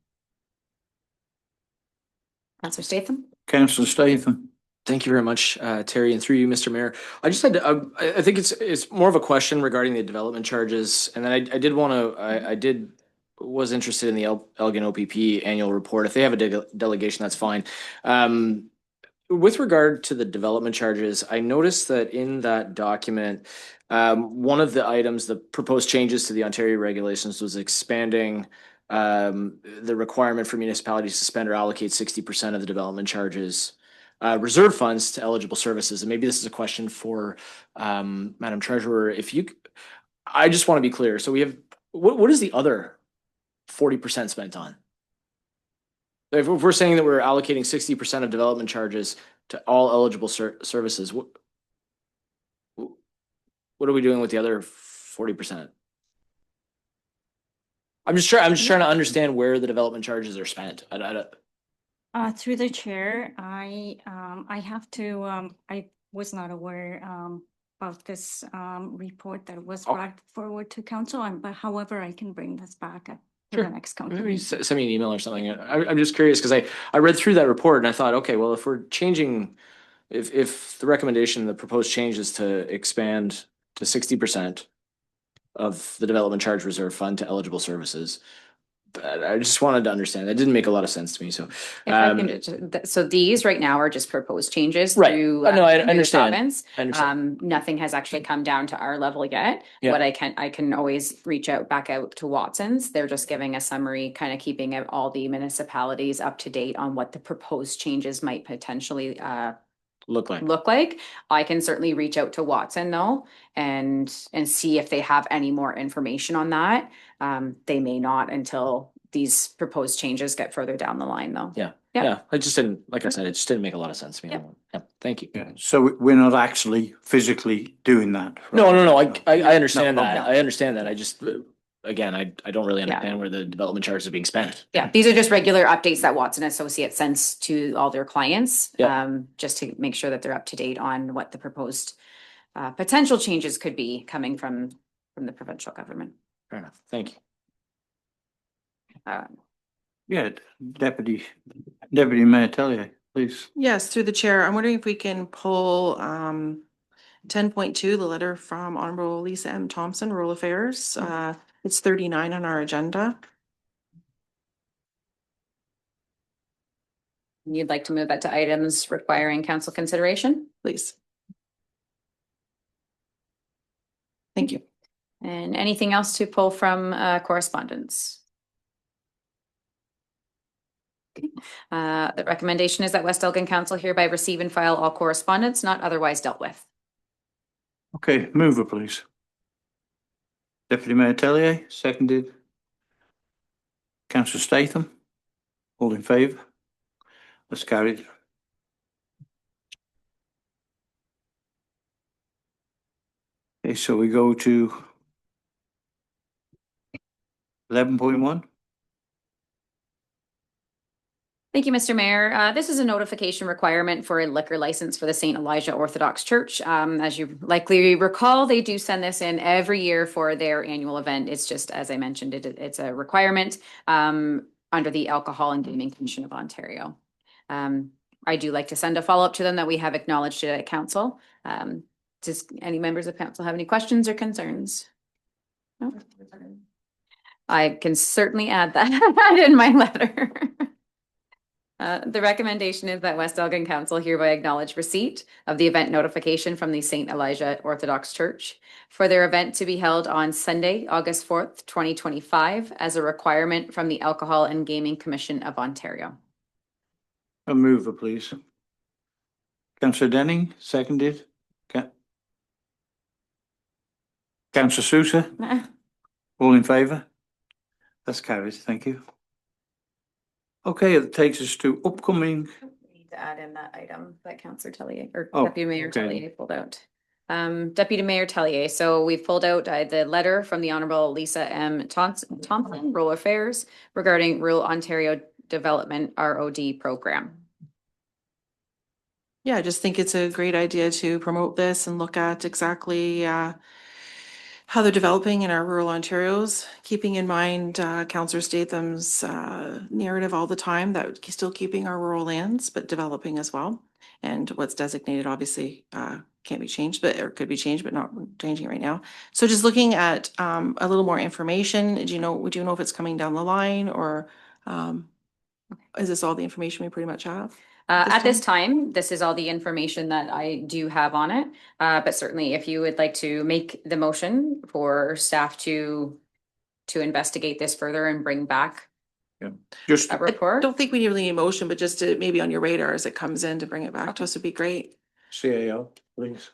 Councillor Statham? Councillor Statham. Thank you very much, Terry, and through you, Mr. Mayor. I just had, I think it's more of a question regarding the development charges, and then I did want to, was interested in the Elgin OPP annual report. If they have a delegation, that's fine. With regard to the development charges, I noticed that in that document, one of the items, the proposed changes to the Ontario regulations was expanding the requirement for municipalities to spend or allocate 60% of the development charges reserve funds to eligible services. And maybe this is a question for Madam Treasurer. I just want to be clear. So we have, what is the other 40% spent on? If we're saying that we're allocating 60% of development charges to all eligible services, what are we doing with the other 40%? I'm just trying to understand where the development charges are spent. Through the chair, I have to, I was not aware of this report that was brought forward to council, but however, I can bring this back at the next council. Maybe meeting. send me an email or something. I'm just curious because I read through that report and I thought, okay, well, if we're changing, if the recommendation, the proposed change is to expand to 60% of the development charge reserve fund to eligible services, but I just wanted to understand. That didn't make a lot of sense to me. So, If I can so these right now are just proposed changes Right. through No, I through the understand. province. I understand. Nothing has actually come down to our level yet. Yeah. But I can always reach back out to Watson's. They're just giving a summary, kind of keeping all the municipalities up to date on what the proposed changes might potentially look like. I can certainly reach out to Watson though and see if they have any more information on that. They may not until these proposed changes get further down the line though. Yeah. Yeah. Yeah. I just didn't, like I said, it just didn't make a lot of sense to me. Yep. Yeah. Thank you. Yeah, so we're not actually physically doing that. No. right? I understand No, that. no. I understand that. I just, again, I don't really understand where the development charges are being spent. Yeah, these are just regular updates that Watson Associates sends to all their clients. Yeah. Just to make sure that they're up to date on what the proposed potential changes could be coming from the provincial government. Fair enough. Thank you. Yeah, Deputy Mayor Tellier, please. Yes, through the chair, I'm wondering if we can pull 10.2, the letter from Honorable Lisa M. Thompson, Rural Affairs. It's 39 on our agenda. You'd like to move that to items requiring council consideration? Please. Thank you. And anything else to pull from correspondence? Okay. The recommendation is that West Elgin Council hereby receive and file all correspondence not otherwise dealt with. Okay, mover, please. Deputy Mayor Tellier, seconded. Councillor Statham, all in favour? That's carried. Okay, so we go to 11.1. Thank you, Mr. Mayor. This is a notification requirement for a liquor license for the St. Elijah Orthodox Church. As you likely recall, they do send this in every year for their annual event. It's just, as I mentioned, it's a requirement under the Alcohol and Gaming Commission of Ontario. I do like to send a follow-up to them that we have acknowledged it at council. Does any members of council have any questions or concerns? No? I can certainly add that in my letter. The recommendation is that West Elgin Council hereby acknowledge receipt of the event notification from the St. Elijah Orthodox Church for their event to be held on Sunday, August 4th, 2025, as a requirement from the Alcohol and Gaming Commission of Ontario. A mover, please. Councillor Denning, seconded. Councillor Sousa, all in favour? That's carried, thank you. Okay, it takes us to upcoming. We need to add in that item that Councillor Tellier or Oh, Deputy Mayor okay. Tellier pulled out. Deputy Mayor Tellier, so we've pulled out the letter from the Honourable Lisa M. Thompson, Rural Affairs, regarding Rural Ontario Development ROD program. Yeah, I just think it's a great idea to promote this and look at exactly how they're developing in our rural Ontarios, keeping in mind Councillor Statham's narrative all the time that still keeping our rural lands, but developing as well. And what's designated obviously can't be changed, but or could be changed, but not changing it right now. So just looking at a little more information, would you know if it's coming down the line or is this all the information we pretty much have? At this time, this is all the information that I do have on it. But certainly if you would like to make the motion for staff to investigate this further and bring back Just, a I report. don't think we really need a motion, but just to maybe on your radar as it comes in to bring it back to us would be great. CAO, please.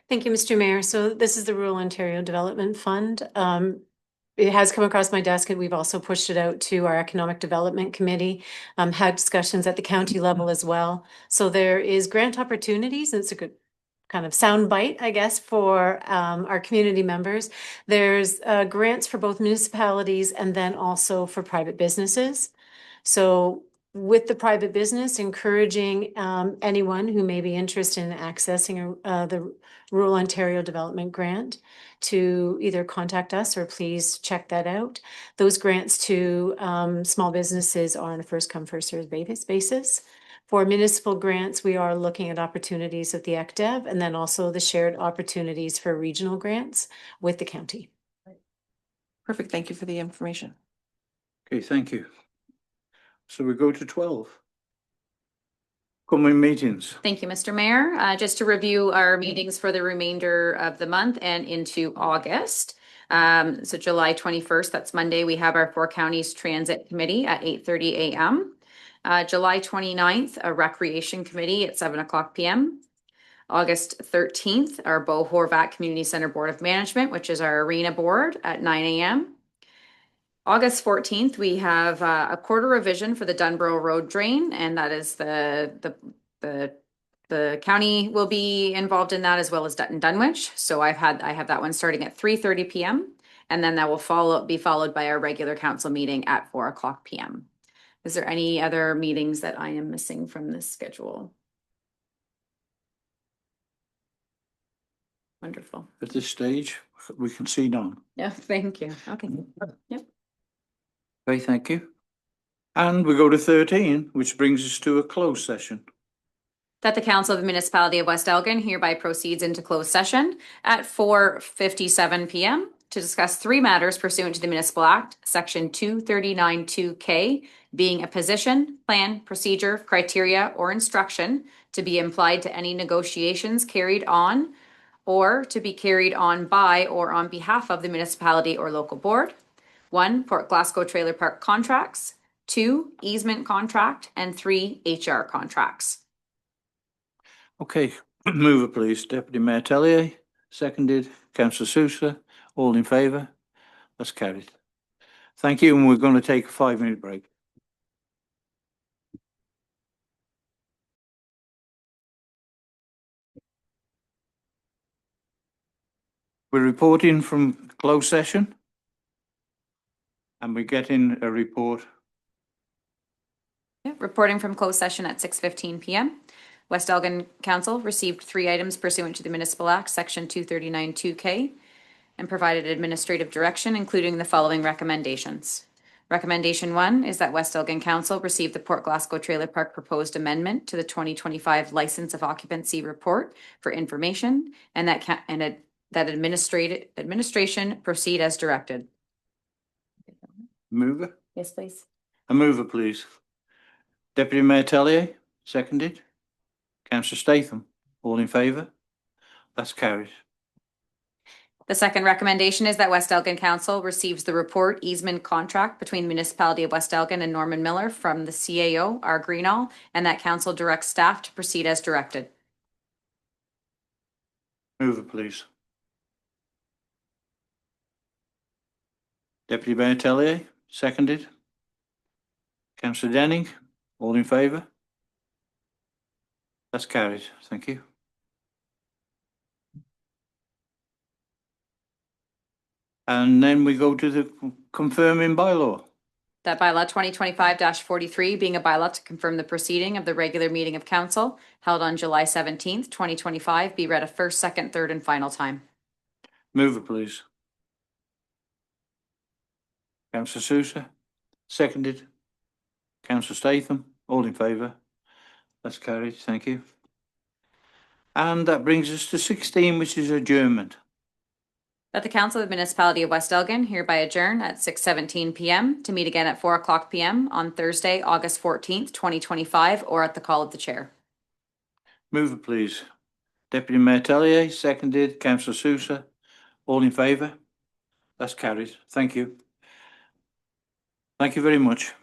Thank you, Mr. Mayor. So this is the Rural Ontario Development Fund. It has come across my desk and we've also pushed it out to our Economic Development Committee, had discussions at the county level as well. So there is grant opportunities. It's a good kind of sound bite, I guess, for our community members. There's grants for both municipalities and then also for private businesses. So with the private business, encouraging anyone who may be interested in accessing the Rural Ontario Development Grant to either contact us or please check that out. Those grants to small businesses are on a first come, first served basis. For municipal grants, we are looking at opportunities with the ECDEV and then also the shared opportunities for regional grants with the county. Perfect. Thank you for the information. Okay, thank you. So we go to 12. Coming meetings. Thank you, Mr. Mayor. Just to review our meetings for the remainder of the month and into August. So July 21st, that's Monday, we have our Four Counties Transit Committee at 8:30 a.m. July 29th, a Recreation Committee at 7:00 p.m. August 13th, our Bo Horvat Community Center Board of Management, which is our arena board at 9 a.m. August 14th, we have a quarter revision for the Dunborough Road drain, and that is the county will be involved in that as well as Dutton Dunwich. So I have that one starting at 3:30 p.m. and then that will be followed by our regular council meeting at 4:00 p.m. Is there any other meetings that I am missing from this schedule? Wonderful. At this stage, we can see none. Yeah, thank you. Okay. Yep. Okay, thank you. And we go to 13, which brings us to a closed session. That the Council of the Municipality of West Elgin hereby proceeds into closed session at 4:57 p.m. to discuss three matters pursuant to the Municipal Act, Section 239(2)K, being a position, plan, procedure, criteria, or instruction to be implied to any negotiations carried on or to be carried on by or on behalf of the municipality or local board. 1, Port Glasgow Trailer Park contracts. 2, easement contract. And 3, HR contracts. Okay, mover please. Deputy Mayor Tellier, seconded. Councillor Sousa, all in favour? That's carried. Thank you, and we're going to take a 5-minute break. We're reporting from closed session. And we're getting a report. Yeah, reporting from closed session at 6:15 p.m. West Elgin Council received 3 items pursuant to the Municipal Act, Section 239(2)K, and provided administrative direction, including the following recommendations. Recommendation 1 is that West Elgin Council receive the Port Glasgow Trailer Park proposed amendment to the 2025 License of Occupancy Report for information, and that administration proceed as directed. Mover? Yes, please. A mover, please. Deputy Mayor Tellier, seconded. Councillor Statham, all in favour? That's carried. The second recommendation is that West Elgin Council receives the report easement contract between the Municipality of West Elgin and Norman Miller from the CAO, R. Greenall, and that Council directs staff to proceed as directed. Mover, please. Deputy Mayor Tellier, seconded. Councillor Denning, all in favour? That's carried. Thank you. And then we go to the confirming bylaw. That bylaw 2025-43 being a bylaw to confirm the proceeding of the regular meeting of council held on July 17th, 2025 be read a first, second, third, and final time. Mover, please. Councillor Sousa, seconded. Councillor Statham, all in favour? That's carried. Thank you. And that brings us to 16, which is adjournment. That the Council of the Municipality of West Elgin hereby adjourn at 6:17 PM to meet again at 4:00 PM on Thursday, August 14th, 2025, or at the call of the chair. Move it, please. Deputy Mayor Tellier, seconded. Councillor Sousa. All in favour? That's carried. Thank you. Thank you very much.